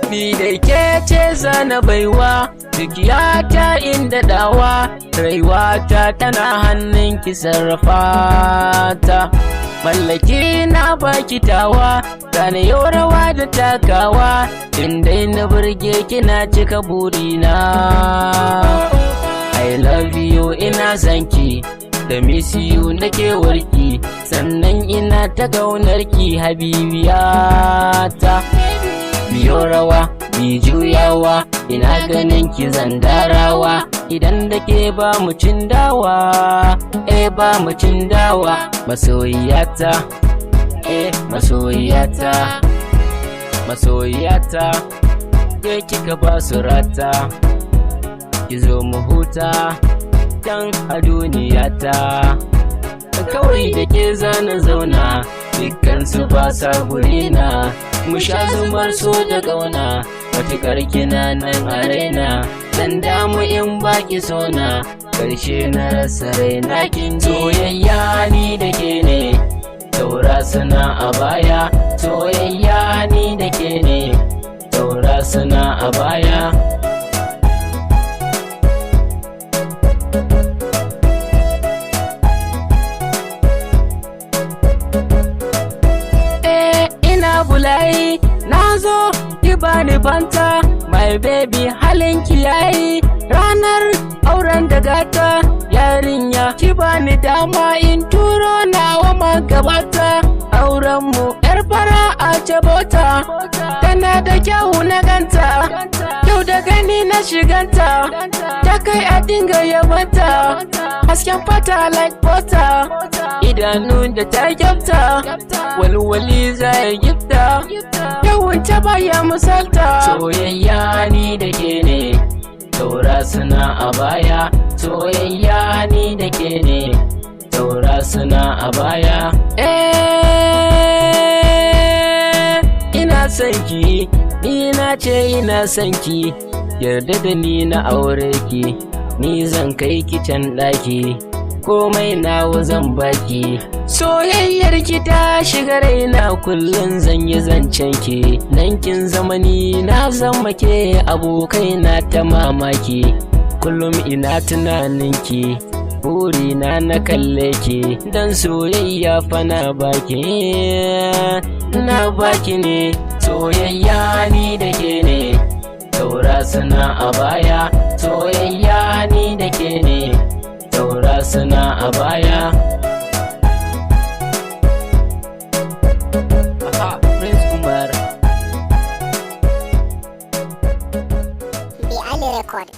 ni da ke ce zana baiwa dukiyata inda dawa rayuwata tana hannun ki sarrafa ta mallaki na baki tawa gane yau rawa da takawa inda na burge kina cika burina I love you ina sanki da miss you nake warki sannan ina ta gaunarki habibiyata biyo rawa bi juyawa ina ganin ki zandarawa idan da ke ba mu cin dawa ba mu cin dawa masoyiyata masoyiyata masoyiyata ke kika ba su rata ki zo mu huta dan a duniyata kawai da ke zana zauna dukkan su ba sa gurina mu sha zumar so da ƙauna matuƙar kina nan a raina dan damu in baki sona ƙarshe na rasa raina kin soyayya ni da ke ne taura suna a baya soyayya ni da ke ne taura suna a baya bulayi nazo ki bani fanta my baby halinki yayi ranar auren da gata yarinya ki bani dama in turo nawa magabata auren mu yar fara a jabota tana da kyau na ganta yau da gani na shiganta ta kai a dinga yabata hasken fata like butter idanu da ta gyafta walwali zai gifta yawan ta baya misalta soyayya ni da ke ne taura suna a baya soyayya ni da ke ne taura suna a baya ina son ki ni na ce ina son ki yarda da ni na aure ki ni zan kai ki can ɗaki komai nawa zan baki soyayyar ki ta shiga raina kullun zan yi zancen ki dan kin zamani na zama ke abokai na ta mamaki kullum ina tunanin ki burina na kalle ki dan soyayya fa na baki ne soyayya ni da ke ne taura suna a baya soyayya ni da ke ne taura suna a baya Prince Umar Bi Ali Record